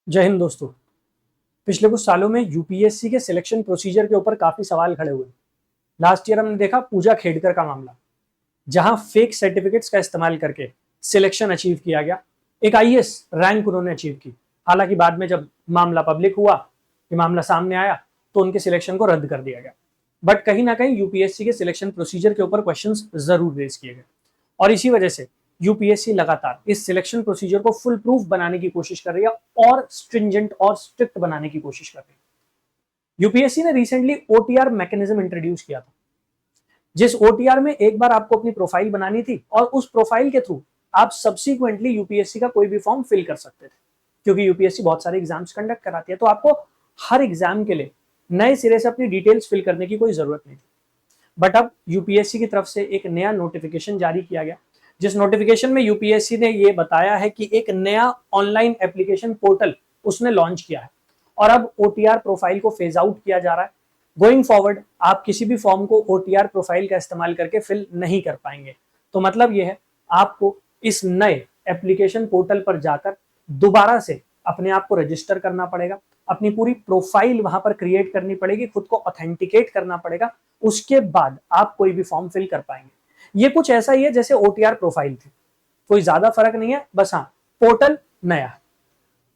जय हिंद दोस्तों। पिछले कुछ सालों में यूपीएससी के सिलेक्शन प्रोसीजर के ऊपर काफी सवाल खड़े हुए। लास्ट ईयर हमने देखा पूजा खेड़कर का मामला, जहां फेक सर्टिफिकेट्स का इस्तेमाल करके सिलेक्शन अचीव किया गया। एक आईएएस रैंक उन्होंने अचीव की। हालांकि बाद में जब मामला पब्लिक हुआ, ये मामला सामने आया, तो उनके सिलेक्शन को रद्द कर दिया गया। बट कहीं ना कहीं यूपीएससी के सिलेक्शन प्रोसीजर के ऊपर क्वेश्चंस जरूर रेज किए गए, और इसी वजह से यूपीएससी लगातार इस सिलेक्शन प्रोसीजर को फुल प्रूफ बनाने की कोशिश कर रही है और स्ट्रिंजेंट और स्ट्रिक्ट बनाने की कोशिश कर रही है। यूपीएससी ने रिसेंटली ओटीआर मैकेनिज्म इंट्रोड्यूस किया था, जिस ओटीआर में एक बार आपको अपनी प्रोफाइल बनानी थी और उस प्रोफाइल के थ्रू आप सब्सिक्वेंटली यूपीएससी का कोई भी फॉर्म फिल कर सकते थे। क्योंकि यूपीएससी बहुत सारे एग्जाम्स कंडक्ट कराती है, तो आपको हर एग्जाम के लिए नए सिरे से अपनी डिटेल्स फिल करने की कोई जरूरत नहीं थी। बट अब यूपीएससी की तरफ से एक नया नोटिफिकेशन जारी किया गया, जिस नोटिफिकेशन में यूपीएससी ने ये बताया है कि एक नया ऑनलाइन एप्लीकेशन पोर्टल उसने लॉन्च किया है और अब ओटीआर प्रोफाइल को फेज आउट किया जा रहा है। गोइंग फॉरवर्ड आप किसी भी फॉर्म को ओटीआर प्रोफाइल का इस्तेमाल करके फिल नहीं कर पाएंगे। तो मतलब यह है, आपको इस नए एप्लीकेशन पोर्टल पर जाकर दोबारा से अपने आप को रजिस्टर करना पड़ेगा, अपनी पूरी प्रोफाइल वहां पर क्रिएट करनी पड़ेगी, खुद को ऑथेंटिकेट करना पड़ेगा। उसके बाद आप कोई भी फॉर्म फिल कर पाएंगे। ये कुछ ऐसा ही है जैसे ओटीआर प्रोफाइल थी, कोई ज्यादा फर्क नहीं है, बस हाँ पोर्टल नया है।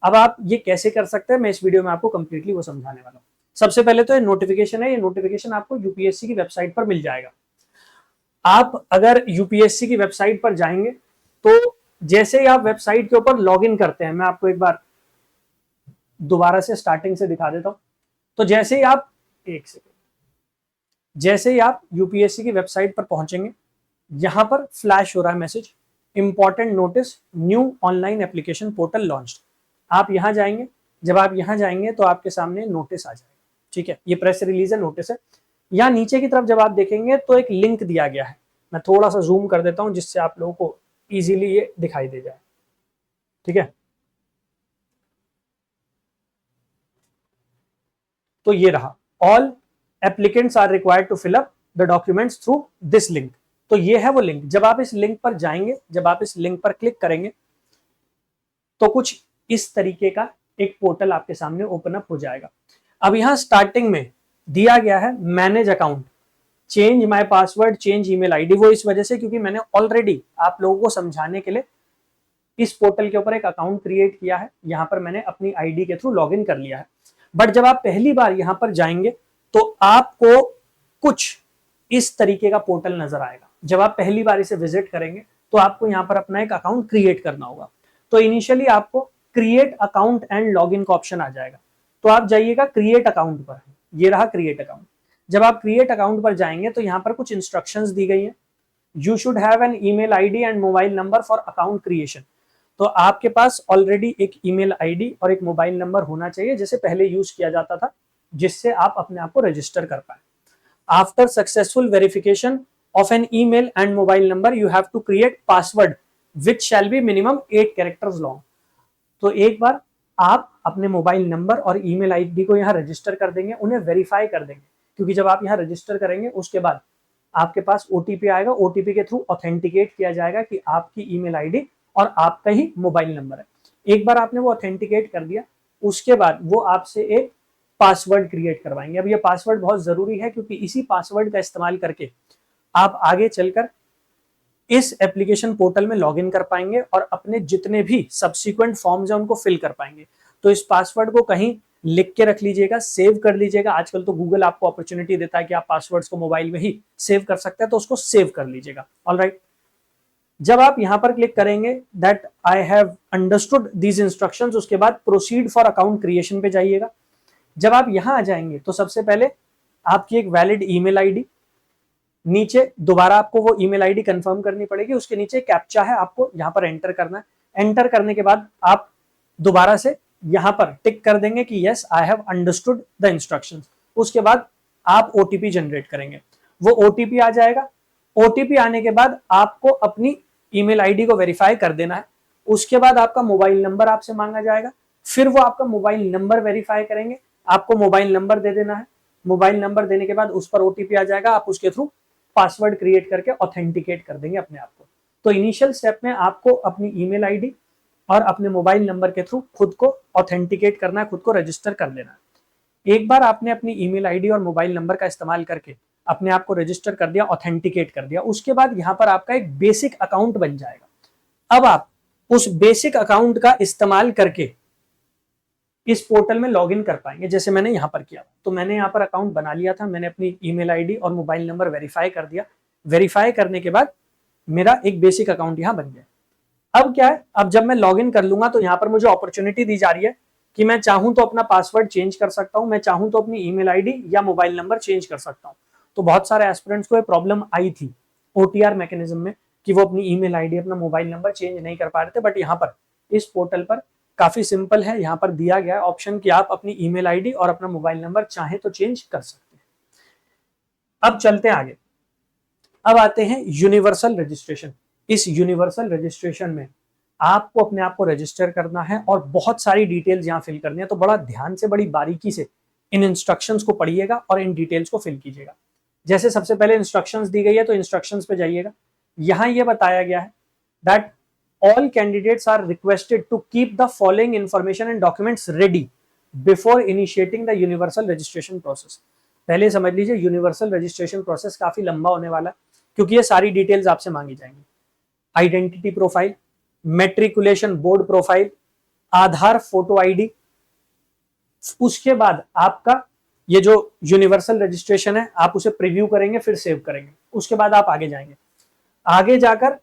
अब आप ये कैसे कर सकते हैं, मैं इस वीडियो में आपको कंप्लीटली वो समझाने वाला हूँ। सबसे पहले तो ये नोटिफिकेशन है, ये नोटिफिकेशन आपको यूपीएससी की वेबसाइट पर मिल जाएगा। आप अगर यूपीएससी की वेबसाइट पर जाएंगे तो जैसे ही आप वेबसाइट के ऊपर लॉग इन करते हैं, मैं आपको एक बार दोबारा से स्टार्टिंग से दिखा देता हूं। तो जैसे ही आप एक सेकेंड जैसे ही आप यूपीएससी की वेबसाइट पर पहुंचेंगे, यहां पर फ्लैश हो रहा है message, important notice, new online application portal launch. आप यहां जाएंगे, जब आप यहां जाएंगे तो आपके सामने नोटिस आ जाएगा। ठीक है, ये प्रेस रिलीज है, नोटिस है। यहाँ नीचे की तरफ जब आप देखेंगे तो एक लिंक दिया गया है। मैं थोड़ा सा जूम कर देता हूं जिससे आप लोगों को इजीली ये दिखाई दे जाए। ठीक है, तो ये रहा, all applicants are required to fill up the documents through this link. तो ये है वो लिंक। जब आप इस लिंक पर जाएंगे, जब आप इस लिंक पर क्लिक करेंगे, तो कुछ इस तरीके का एक पोर्टल आपके सामने ओपन अप हो जाएगा। अब यहां स्टार्टिंग में दिया गया है manage account, change my password, change email ID. वो इस वजह से क्योंकि मैंने ऑलरेडी आप लोगों को समझाने के लिए इस पोर्टल के ऊपर एक अकाउंट क्रिएट किया है। यहां पर मैंने अपनी आईडी के थ्रू लॉगिन कर लिया है। बट जब आप पहली बार यहां पर जाएंगे तो आपको कुछ इस तरीके का पोर्टल नजर आएगा। जब आप पहली बार इसे विजिट करेंगे तो आपको यहां पर अपना एक अकाउंट क्रिएट करना होगा। तो इनिशियली आपको क्रिएट अकाउंट एंड लॉगिन का ऑप्शन आ जाएगा। तो आप जाइएगा क्रिएट अकाउंट पर, ये रहा क्रिएट अकाउंट। जब आप क्रिएट अकाउंट पर जाएंगे तो यहां पर कुछ इंस्ट्रक्शंस दी गई हैं। You should have an email ID and mobile number for account creation. तो आपके पास ऑलरेडी एक ईमेल आईडी और एक मोबाइल नंबर होना चाहिए, जैसे पहले यूज किया जाता था, जिससे आप अपने आप को रजिस्टर कर पाए। After successful verification of an email and mobile number you have to create password which shall be minimum 8 characters long। तो एक बार आप अपने मोबाइल नंबर और ईमेल आईडी को यहाँ रजिस्टर कर देंगे, उन्हें वेरीफाई कर देंगे। क्योंकि जब आप यहाँ रजिस्टर करेंगे उसके बाद आपके पास ओटीपी आएगा, ओटीपी के थ्रू ऑथेंटिकेट किया जाएगा कि आपकी ईमेल आईडी और आपका ही मोबाइल नंबर है। एक बार आपने वो ऑथेंटिकेट कर दिया, उसके बाद वो आपसे एक पासवर्ड क्रिएट करवाएंगे। अब ये पासवर्ड बहुत जरूरी है, क्योंकि इसी पासवर्ड का इस्तेमाल करके आप आगे चलकर इस एप्लीकेशन पोर्टल में लॉगिन कर पाएंगे और अपने जितने भी सब्सिक्वेंट फॉर्म्स हैं उनको फिल कर पाएंगे। तो इस पासवर्ड को कहीं लिख के रख लीजिएगा, सेव कर लीजिएगा। आजकल तो गूगल आपको अपॉर्चुनिटी देता है कि आप पासवर्ड्स को मोबाइल में ही सेव कर सकते हैं, तो उसको सेव कर लीजिएगा। ऑलराइट, जब आप यहां पर क्लिक करेंगे that I have understood these instructions, उसके बाद प्रोसीड फॉर अकाउंट क्रिएशन पे जाइएगा। जब आप यहां आ जाएंगे तो सबसे पहले आपकी एक वैलिड ईमेल आईडी, नीचे दोबारा आपको वो ईमेल आईडी कंफर्म करनी पड़ेगी, उसके नीचे कैप्चा है, आपको यहाँ पर एंटर करना है। एंटर करने के बाद आप दोबारा से यहाँ पर टिक कर देंगे कि yes I have understood the instructions. उसके बाद आप ओटीपी जनरेट करेंगे, वो ओटीपी आ जाएगा। ओटीपी आने के बाद आपको अपनी ईमेल आईडी को वेरीफाई कर देना है। उसके बाद आपका मोबाइल नंबर आपसे मांगा जाएगा, फिर वो आपका मोबाइल नंबर वेरीफाई करेंगे, आपको मोबाइल नंबर दे देना है। मोबाइल नंबर देने के बाद उस पर ओटीपी आ जाएगा, आप उसके थ्रू पासवर्ड क्रिएट करके ऑथेंटिकेट कर देंगे अपने आप को। तो इनिशियल स्टेप में आपको अपनी ईमेल आईडी, और अपने मोबाइल नंबर के थ्रू खुद को ऑथेंटिकेट करना है, खुद को रजिस्टर कर लेना है। एक बार आपने अपनी ईमेल आईडी और मोबाइल नंबर का इस्तेमाल करके अपने आप को रजिस्टर कर दिया, ऑथेंटिकेट कर दिया, उसके बाद यहाँ पर आपका एक बेसिक अकाउंट बन जाएगा। अब आप उस बेसिक अकाउंट का इस्तेमाल करके इस पोर्टल में लॉगिन कर पाएंगे, जैसे मैंने यहाँ पर किया। तो मैंने यहाँ पर अकाउंट बना लिया था, मैंने अपनी ईमेल आईडी और मोबाइल नंबर वेरीफाई कर दिया। वेरीफाई करने के बाद मेरा एक बेसिक अकाउंट यहाँ बन गया। अब क्या है, अब जब मैं लॉगिन कर लूंगा तो यहाँ पर मुझे अपॉर्चुनिटी दी जा रही है कि मैं चाहूं तो अपना पासवर्ड चेंज कर सकता हूं, मैं चाहूं तो अपनी ईमेल आईडी या मोबाइल नंबर चेंज कर सकता हूं। तो बहुत सारे एस्पिरेंट्स को ये प्रॉब्लम आई थी ओटीआर मैकेनिज्म में कि वो अपनी ईमेल आईडी, अपना मोबाइल नंबर चेंज नहीं कर पा रहे थे। बट यहाँ पर इस पोर्टल पर काफी सिंपल है, यहाँ पर दिया गया है ऑप्शन कि आप अपनी ईमेल आईडी और अपना मोबाइल नंबर चाहे तो चेंज कर सकते हैं। अब चलते हैं आगे। अब आते हैं यूनिवर्सल रजिस्ट्रेशन। इस यूनिवर्सल रजिस्ट्रेशन में आपको अपने आप को रजिस्टर करना है और बहुत सारी डिटेल्स यहाँ फिल करनी है। तो बड़ा ध्यान से, बड़ी बारीकी से इन इंस्ट्रक्शंस को पढ़िएगा और इन डिटेल्स को फिल कीजिएगा। जैसे सबसे पहले इंस्ट्रक्शंस दी गई है तो इंस्ट्रक्शंस पे जाइएगा। यहाँ ये बताया गया है that all candidates are requested to keep the following information and documents ready before initiating the universal registration process। पहले समझ लीजिए यूनिवर्सल रजिस्ट्रेशन प्रोसेस काफी लंबा होने वाला है क्योंकि ये सारी डिटेल्स आपसे मांगी जाएंगी। Identity profile, matriculation board profile, Aadhaar photo ID. उसके बाद आपका ये जो यूनिवर्सल रजिस्ट्रेशन है आप उसे प्रीव्यू करेंगे, फिर सेव करेंगे। उसके बाद आप आगे जाएंगे। आगे जाकर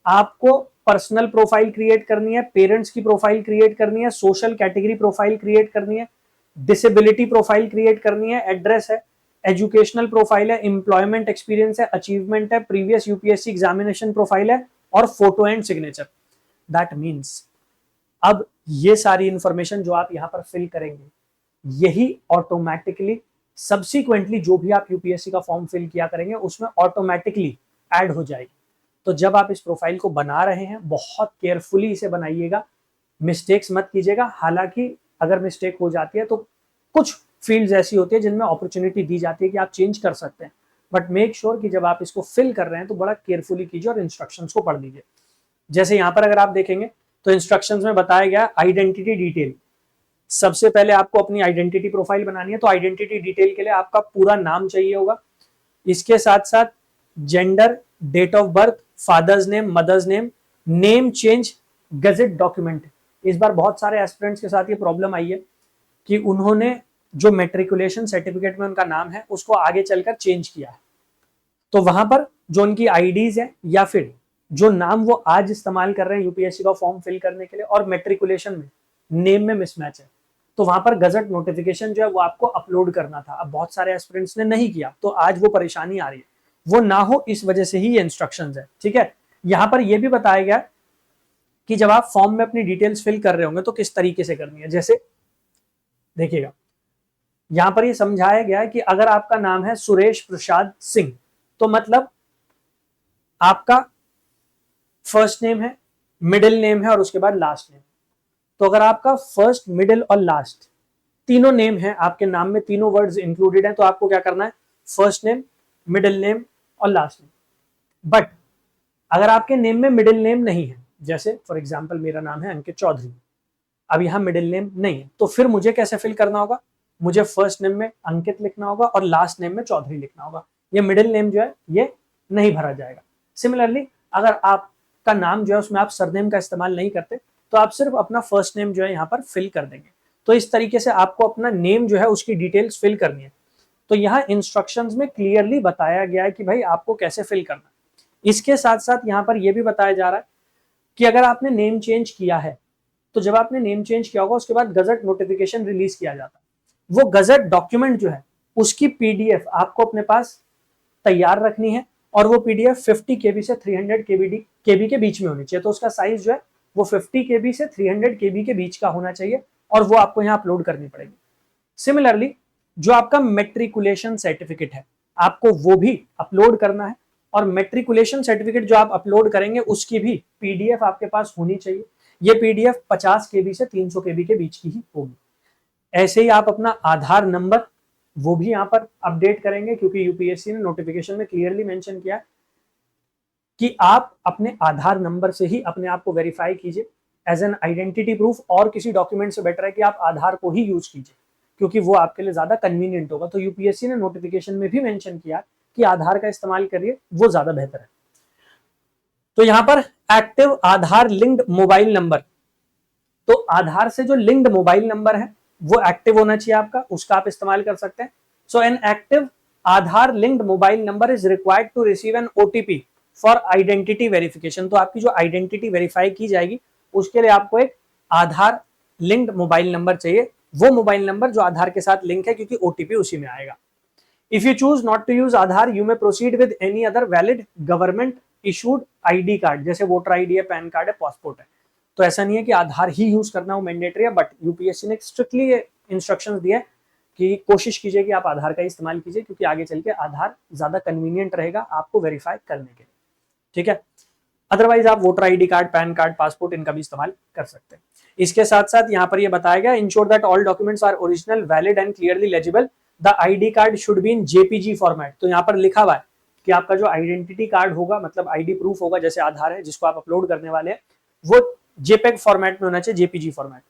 आपको पर्सनल प्रोफाइल क्रिएट करनी है, पेरेंट्स की प्रोफाइल क्रिएट करनी है, सोशल कैटेगरी प्रोफाइल क्रिएट करनी है, डिसेबिलिटी प्रोफाइल क्रिएट करनी है, एड्रेस है, एजुकेशनल प्रोफाइल है, एम्प्लॉयमेंट एक्सपीरियंस है, अचीवमेंट है, प्रीवियस यूपीएससी एग्जामिनेशन प्रोफाइल है और photo and signature. That means अब ये सारी इंफॉर्मेशन जो आप यहाँ पर फिल करेंगे यही ऑटोमेटिकली सब्सिक्वेंटली जो भी आप यूपीएससी का फॉर्म फिल किया करेंगे उसमें ऑटोमेटिकली ऐड हो जाएगी। तो जब आप इस प्रोफाइल को बना रहे हैं बहुत केयरफुली इसे बनाइएगा, मिस्टेक्स मत कीजिएगा। हालांकि अगर मिस्टेक हो जाती है तो कुछ फील्ड्स ऐसी होती है जिनमें अपॉर्चुनिटी दी जाती है कि आप चेंज कर सकते हैं, बट मेक श्योर कि जब आप इसको फिल कर रहे हैं तो बड़ा केयरफुली कीजिए और इंस्ट्रक्शंस को पढ़ लीजिए। जैसे यहाँ पर अगर आप देखेंगे तो इंस्ट्रक्शंस में बताया गया आइडेंटिटी डिटेल। सबसे पहले आपको अपनी आइडेंटिटी प्रोफाइल बनानी है, तो आइडेंटिटी डिटेल के लिए आपका पूरा नाम चाहिए होगा। इसके साथ साथ gender, date of birth, father's name, mother's name, name change, gazette document. इस बार बहुत सारे एस्पिरेंट्स के साथ ये प्रॉब्लम आई है कि उन्होंने जो मैट्रिकुलेशन सर्टिफिकेट में उनका नाम है उसको आगे चलकर चेंज किया है। तो वहां पर जो उनकी आईडीज है या फिर जो नाम वो आज इस्तेमाल कर रहे हैं यूपीएससी का फॉर्म फिल करने के लिए और मैट्रिकुलेशन में नेम में मिसमैच है, तो वहां पर गजट नोटिफिकेशन जो है वो आपको अपलोड करना था। अब बहुत सारे एस्पिरेंट्स ने नहीं किया तो आज वो परेशानी आ रही है, वो ना हो इस वजह से ही ये इंस्ट्रक्शंस है। ठीक है, यहां पर ये भी बताया गया कि जब आप फॉर्म में अपनी डिटेल्स फिल कर रहे होंगे तो किस तरीके से करनी है। जैसे देखिएगा यहां पर ये समझाया गया है कि अगर आपका नाम है सुरेश प्रसाद सिंह तो मतलब आपका फर्स्ट नेम है, मिडिल नेम है और उसके बाद लास्ट नेम। तो अगर आपका फर्स्ट, मिडिल और लास्ट तीनों नेम है, आपके नाम में तीनों वर्ड्स इंक्लूडेड हैं, तो आपको क्या करना है, फर्स्ट नेम, मिडिल नेम और लास्ट नेम। बट अगर आपके नेम में मिडिल नेम नहीं है, जैसे फॉर एग्जांपल मेरा नाम है अंकित चौधरी, अब यहाँ मिडिल नेम नहीं है, तो फिर मुझे कैसे फिल करना होगा, मुझे फर्स्ट नेम में अंकित लिखना होगा और लास्ट नेम में चौधरी लिखना होगा। ये मिडिल नेम जो है ये नहीं भरा जाएगा। सिमिलरली अगर आपका नाम जो है उसमें आप सरनेम का इस्तेमाल नहीं करते तो आप सिर्फ अपना फर्स्ट नेम जो है यहाँ पर फिल कर देंगे। तो इस तरीके से आपको अपना नेम जो है उसकी डिटेल्स फिल करनी है। तो यहाँ इंस्ट्रक्शंस में क्लियरली बताया गया है कि भाई आपको कैसे फिल करना है। इसके साथ साथ यहाँ पर यह भी बताया जा रहा है कि अगर आपने नेम चेंज किया है तो जब आपने नेम चेंज किया होगा उसके बाद गजट नोटिफिकेशन रिलीज किया जाता है, वो गजट डॉक्यूमेंट जो है उसकी पीडीएफ आपको अपने पास तैयार रखनी है और वो पीडीएफ 50 केबी से 300 केबी के बीच में होनी चाहिए। तो उसका साइज जो है वो 50 केबी से 300 केबी के बीच का होना चाहिए और वो आपको यहाँ अपलोड करनी पड़ेगी। सिमिलरली जो आपका मेट्रिकुलेशन सर्टिफिकेट है आपको वो भी अपलोड करना है और मेट्रिकुलेशन सर्टिफिकेट जो आप अपलोड करेंगे उसकी भी पीडीएफ आपके पास होनी चाहिए। ये पीडीएफ 50 केबी से 300 केबी के बीच की ही होगी। ऐसे ही आप अपना आधार नंबर वो भी यहाँ पर अपडेट करेंगे क्योंकि यूपीएससी ने नोटिफिकेशन में क्लियरली मेंशन किया कि आप अपने आधार नंबर से ही अपने आप को वेरीफाई कीजिए। एज एन आइडेंटिटी प्रूफ और किसी डॉक्यूमेंट से बेटर है कि आप आधार को ही यूज कीजिए, क्योंकि वो आपके लिए ज्यादा कन्वीनियंट होगा। तो यूपीएससी ने नोटिफिकेशन में भी मेंशन किया कि आधार का इस्तेमाल करिए, वो ज्यादा बेहतर है। तो यहां पर active Aadhaar linked mobile number, तो आधार से जो लिंक्ड मोबाइल नंबर है वो एक्टिव होना चाहिए आपका, उसका आप इस्तेमाल कर सकते हैं। So an active Aadhaar linked mobile number is required to receive an OTP for identity verification. तो आपकी जो आइडेंटिटी वेरीफाई की जाएगी उसके लिए आपको एक आधार लिंक्ड मोबाइल नंबर चाहिए, वो मोबाइल नंबर जो आधार के साथ लिंक है, क्योंकि ओटीपी उसी में आएगा। If you choose not to use Aadhaar you may proceed with any other valid government issued ID card, जैसे वोटर आईडी है, पैन कार्ड है, पासपोर्ट है। तो ऐसा नहीं है कि आधार ही यूज करना वो मैंडेटरी है, बट यूपीएससी ने स्ट्रिक्टली इंस्ट्रक्शंस दिए कि कोशिश कीजिए कि आप आधार का इस्तेमाल कीजिए, क्योंकि आगे चल के आधार ज्यादा कन्वीनियंट रहेगा आपको वेरीफाई करने के लिए, ठीक है। अदरवाइज आप voter ID card, pan card, passport इनका भी इस्तेमाल कर सकते हैं। इसके साथ साथ यहाँ पर ये बताया गया, ensure that all documents are original, valid and clearly legible, the ID card should be in JPG format. तो यहाँ पर लिखा हुआ है कि आपका जो आइडेंटिटी कार्ड होगा, मतलब आईडी प्रूफ होगा, जैसे आधार है जिसको आप अपलोड करने वाले हैं, वो जेपेग फॉर्मेट में होना चाहिए, JPG format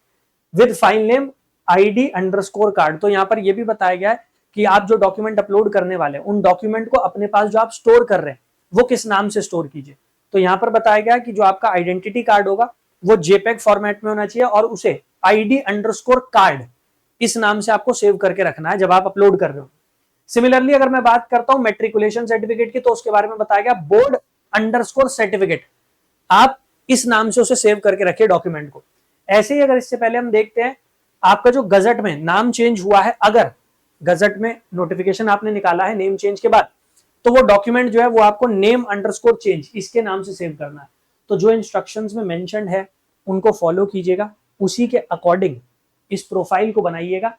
with file name ID underscore card. तो यहाँ पर यह भी बताया गया है कि आप जो डॉक्यूमेंट अपलोड करने वाले हैं उन डॉक्यूमेंट को अपने पास जो आप स्टोर कर रहे हैं वो किस नाम से स्टोर कीजिए। तो यहाँ पर बताया गया कि जो आपका आइडेंटिटी कार्ड होगा वो जेपेग फॉर्मेट में होना चाहिए और उसे आईडी अंडरस्कोर कार्ड इस नाम से आपको सेव करके रखना है जब आप अपलोड कर रहे हो। सिमिलरली अगर मैं बात करता हूं मैट्रिकुलेशन सर्टिफिकेट की, तो उसके बारे में बताया गया बोर्ड अंडरस्कोर सर्टिफिकेट, आप इस नाम से उसे सेव करके रखिए डॉक्यूमेंट को। ऐसे ही अगर इससे पहले हम देखते हैं आपका जो गजट में नाम चेंज हुआ है, अगर गजट में नोटिफिकेशन आपने निकाला है नेम चेंज के बाद, तो वो डॉक्यूमेंट जो है वो आपको नेम अंडरस्कोर चेंज इसके नाम से सेव करना है। तो जो इंस्ट्रक्शंस में मेंशन्ड है उनको फॉलो कीजिएगा, उसी के अकॉर्डिंग इस प्रोफाइल को बनाइएगा,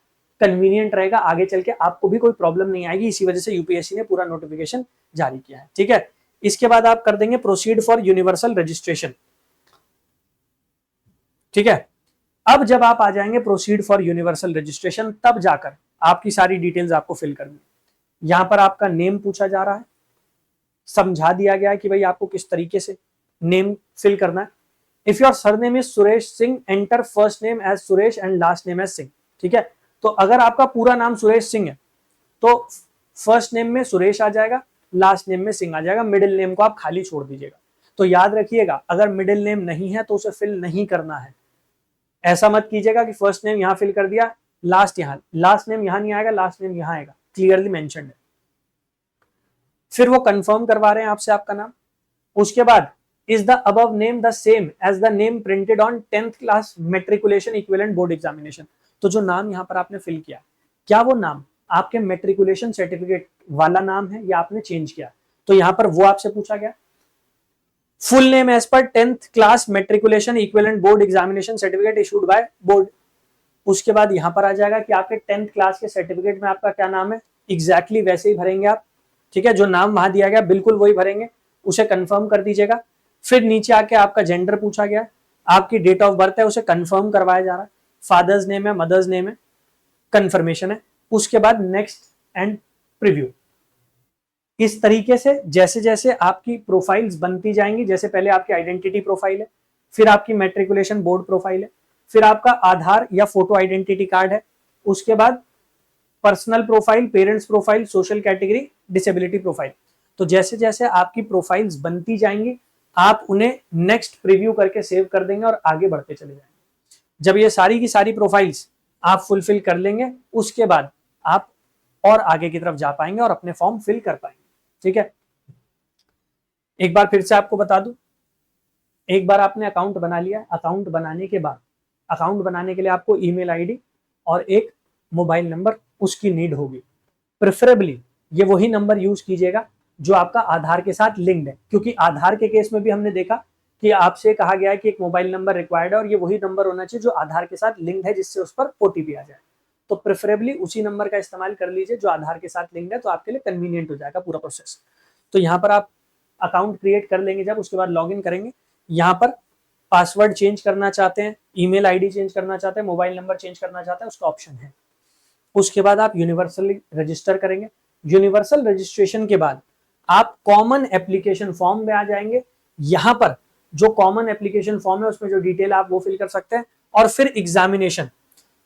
कन्वीनियंट रहेगा, आगे चल के आपको भी कोई प्रॉब्लम नहीं आएगी। इसी वजह से यूपीएससी ने पूरा नोटिफिकेशन जारी किया है, ठीक है। इसके बाद आप कर देंगे प्रोसीड फॉर यूनिवर्सल रजिस्ट्रेशन, ठीक है। अब जब आप आ जाएंगे प्रोसीड फॉर यूनिवर्सल रजिस्ट्रेशन, तब जाकर आपकी सारी डिटेल्स आपको फिल करनी है। यहां पर आपका नेम पूछा जा रहा है, समझा दिया गया है कि भाई आपको किस तरीके से नेम फिल करना है। If your surname is Suresh Singh, enter first name as Suresh and last name as Singh, ठीक है। तो अगर आपका पूरा नाम सुरेश सिंह है तो फर्स्ट नेम में सुरेश आ जाएगा, लास्ट नेम में सिंह आ जाएगा, मिडिल नेम को आप खाली छोड़ दीजिएगा। तो याद रखिएगा अगर मिडिल नेम नहीं है तो उसे फिल नहीं करना है। ऐसा मत कीजिएगा कि फर्स्ट नेम यहां फिल कर दिया, लास्ट यहां, लास्ट नेम यहां नहीं आएगा, लास्ट नेम यहां आएगा, क्लियरली मेंशन्ड है। फिर वो कंफर्म करवा रहे हैं आपसे आपका नाम। उसके बाद is the above name the same as the name printed on 10th class matriculation equivalent board examination. तो जो नाम यहां पर आपने फिल किया, क्या वो नाम आपके मेट्रिकुलेशन सर्टिफिकेट वाला नाम है या आपने चेंज किया? तो यहां पर वो आपसे पूछा गया। Full name as per 10th class matriculation equivalent board examination certificate issued by board. उसके बाद यहां पर आ जाएगा कि आपके 10th क्लास के सर्टिफिकेट में आपका क्या नाम है, एग्जैक्टली वैसे ही भरेंगे आप, ठीक है। जो नाम वहां दिया गया बिल्कुल वही भरेंगे, उसे कंफर्म कर दीजिएगा। फिर नीचे आके आपका जेंडर पूछा गया, आपकी डेट ऑफ बर्थ है उसे कंफर्म करवाया जा रहा है, फादर्स नेम है, मदर्स नेम है, कंफर्मेशन है। उसके बाद नेक्स्ट एंड प्रीव्यू। इस तरीके से जैसे जैसे आपकी प्रोफाइल्स बनती जाएंगी, जैसे पहले आपकी आइडेंटिटी प्रोफाइल है, फिर आपकी मैट्रिकुलेशन बोर्ड प्रोफाइल है, फिर आपका आधार या फोटो आइडेंटिटी कार्ड है, उसके बाद personal profile, parents profile, social category, disability profile. तो जैसे जैसे आपकी प्रोफाइल्स बनती जाएंगी आप उन्हें नेक्स्ट प्रीव्यू करके सेव कर देंगे और आगे बढ़ते चले जाएंगे। जब ये सारी की सारी प्रोफाइल्स आप फुलफिल कर लेंगे उसके बाद आप और आगे की तरफ जा पाएंगे और अपने फॉर्म फिल कर पाएंगे, ठीक है। एक बार फिर से आपको बता दूं, एक बार आपने अकाउंट बना लिया, अकाउंट बनाने के बाद अकाउंट बनाने के लिए आपको ईमेल आईडी और एक मोबाइल नंबर उसकी नीड होगी। प्रेफरेबली ये वही नंबर यूज कीजिएगा जो आपका आधार के साथ लिंक्ड है, क्योंकि आधार के केस में भी हमने देखा कि आपसे कहा गया है कि एक मोबाइल नंबर रिक्वायर्ड है और ये वही नंबर होना चाहिए जो आधार के साथ लिंक्ड है, जिससे उस पर ओटीपी आ जाए। तो प्रेफरेबली उसी नंबर का इस्तेमाल कर लीजिए जो आधार के साथ लिंक्ड है, तो आपके लिए कन्वीनियंट हो जाएगा पूरा प्रोसेस। तो यहाँ पर आप अकाउंट क्रिएट कर लेंगे, जब उसके बाद लॉग इन करेंगे, यहाँ पर पासवर्ड चेंज करना चाहते हैं, ईमेल आईडी चेंज करना चाहते हैं, मोबाइल नंबर चेंज करना चाहते हैं, उसका ऑप्शन है। उसके बाद आप यूनिवर्सली रजिस्टर करेंगे। यूनिवर्सल रजिस्ट्रेशन के बाद आप कॉमन एप्लीकेशन फॉर्म में आ जाएंगे। यहां पर जो कॉमन एप्लीकेशन फॉर्म है उसमें जो डिटेल आप वो फिल कर सकते हैं। और फिर एग्जामिनेशन,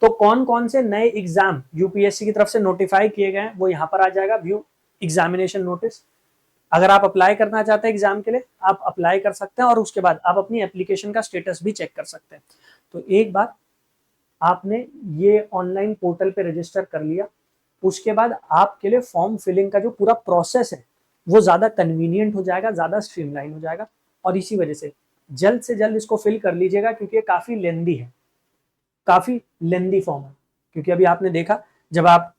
तो कौन कौन से नए एग्जाम यूपीएससी की तरफ से नोटिफाई किए गए हैं वो यहाँ पर आ जाएगा, व्यू एग्जामिनेशन नोटिस। अगर आप अप्लाई करना चाहते हैं एग्जाम के लिए आप अप्लाई कर सकते हैं और उसके बाद आप अपनी एप्लीकेशन का स्टेटस भी चेक कर सकते हैं। तो एक बार आपने ये ऑनलाइन पोर्टल पे रजिस्टर कर लिया, उसके बाद आपके लिए फॉर्म फिलिंग का जो पूरा प्रोसेस है वो ज्यादा कन्वीनियंट हो जाएगा, ज्यादा स्ट्रीमलाइन हो जाएगा। और इसी वजह से जल्द इसको फिल कर लीजिएगा, क्योंकि ये काफी लेंदी है, काफी लेंदी फॉर्म है। क्योंकि अभी आपने देखा जब आप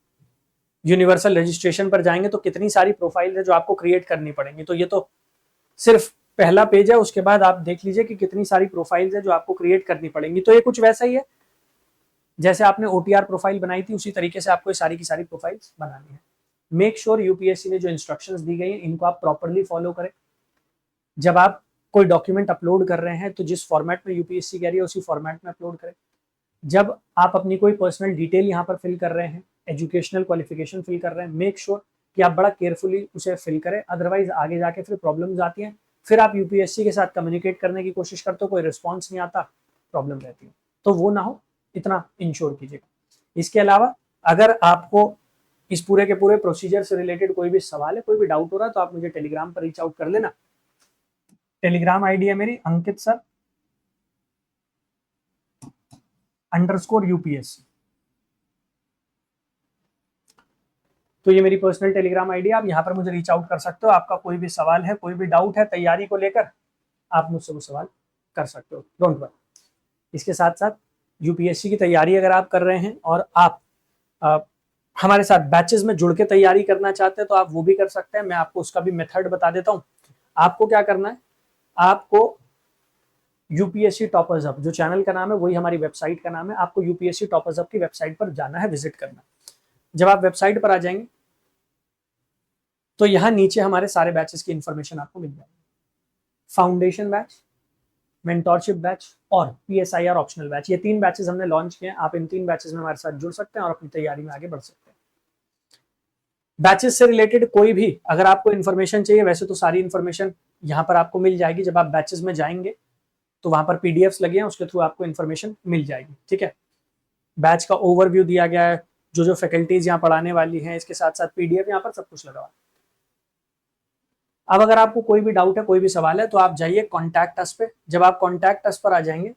यूनिवर्सल रजिस्ट्रेशन पर जाएंगे तो कितनी सारी प्रोफाइल है जो आपको क्रिएट करनी पड़ेंगी। तो ये तो सिर्फ पहला पेज है, उसके बाद आप देख लीजिए कि कितनी सारी प्रोफाइल्स है जो आपको क्रिएट करनी पड़ेंगी। तो ये कुछ वैसा ही है जैसे आपने ओटीआर प्रोफाइल बनाई थी, उसी तरीके से आपको ये सारी की सारी प्रोफाइल्स बनानी है। मेक श्योर यूपीएससी ने जो इंस्ट्रक्शंस दी गई हैं इनको आप प्रॉपरली फॉलो करें। जब आप कोई डॉक्यूमेंट अपलोड कर रहे हैं तो जिस फॉर्मेट में यूपीएससी कह रही है उसी फॉर्मेट में अपलोड करें। जब आप अपनी कोई पर्सनल डिटेल यहाँ पर फिल कर रहे हैं, एजुकेशनल क्वालिफिकेशन फिल कर रहे हैं, मेक श्योर कि आप बड़ा केयरफुली उसे फिल करें, अदरवाइज आगे जाके फिर प्रॉब्लम्स आती हैं। फिर आप यूपीएससी के साथ कम्युनिकेट करने की कोशिश करते हो, कोई रिस्पॉन्स नहीं आता, प्रॉब्लम रहती है। तो वो ना हो, इतना इंश्योर कीजिएगा। इसके अलावा अगर आपको इस पूरे के पूरे प्रोसीजर से रिलेटेड कोई भी सवाल है, कोई भी डाउट हो रहा है, तो आप मुझे टेलीग्राम पर रीच आउट कर लेना। टेलीग्राम आईडी है मेरी अंकित सर _UPSC। तो ये मेरी पर्सनल टेलीग्राम आईडी है, आप यहाँ पर मुझे रीच आउट कर सकते हो। आपका कोई भी सवाल है, कोई भी डाउट है तैयारी को लेकर, आप मुझसे वो सवाल कर सकते हो, डोंट वरी। इसके साथ साथ यूपीएससी की तैयारी अगर आप कर रहे हैं और आप हमारे साथ बैचेस में जुड़ के तैयारी करना चाहते हैं तो आप वो भी कर सकते हैं। मैं आपको उसका भी मेथड बता देता हूँ। आपको क्या करना है, आपको यूपीएससी टॉपर्स हब, जो चैनल का नाम है वही हमारी वेबसाइट का नाम है, आपको यूपीएससी टॉपर्स हब की वेबसाइट पर जाना है, विजिट करना। जब आप वेबसाइट पर आ जाएंगे तो यहाँ नीचे हमारे सारे बैचेस की इंफॉर्मेशन आपको मिल जाएगी। फाउंडेशन बैच, मेंटोरशिप बैच और पीएसआईआर ऑप्शनल बैच, ये 3 बैचेस हमने लॉन्च किए हैं। आप इन 3 बैचेस में हमारे साथ जुड़ सकते हैं और अपनी तैयारी में आगे बढ़ सकते हैं। बैचेस से रिलेटेड कोई भी अगर आपको इन्फॉर्मेशन चाहिए, वैसे तो सारी इन्फॉर्मेशन यहाँ पर आपको मिल जाएगी। जब आप बैचेस में जाएंगे तो वहां पर पीडीएफ्स लगे हैं, उसके थ्रू आपको इन्फॉर्मेशन मिल जाएगी। ठीक है, बैच का ओवरव्यू दिया गया है, जो जो फैकल्टीज यहाँ पढ़ाने वाली हैं, इसके साथ साथ पीडीएफ यहाँ पर सब कुछ लगा हुआ है। अब अगर आपको कोई भी डाउट है, कोई भी सवाल है, तो आप जाइए कॉन्टैक्ट अस पे। जब आप कॉन्टैक्ट अस पर आ जाएंगे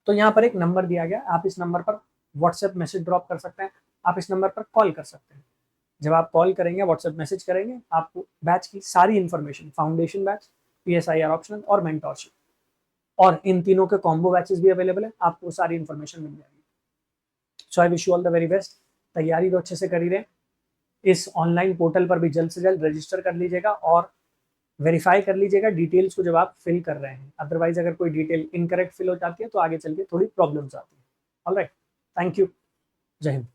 तो यहाँ पर एक नंबर दिया गया, आप इस नंबर पर व्हाट्सएप मैसेज ड्रॉप कर सकते हैं, आप इस नंबर पर कॉल कर सकते हैं। जब आप कॉल करेंगे, व्हाट्सएप मैसेज करेंगे, आपको बैच की सारी information, foundation batch, PSIR optional और मेंटोरशिप, और इन तीनों के कॉम्बो बैचेस भी अवेलेबल है, आपको सारी इंफॉर्मेशन मिल जाएगी। So I wish you all the very best. तैयारी तो अच्छे से कर ही रहे। इस ऑनलाइन पोर्टल पर भी जल्द से जल्द रजिस्टर कर लीजिएगा और वेरीफाई कर लीजिएगा डिटेल्स को जब आप फिल कर रहे हैं। अदरवाइज अगर कोई डिटेल इनकरेक्ट फिल हो जाती है तो आगे चल के थोड़ी प्रॉब्लम्स आती है। ऑलराइट, थैंक यू, जय हिंद।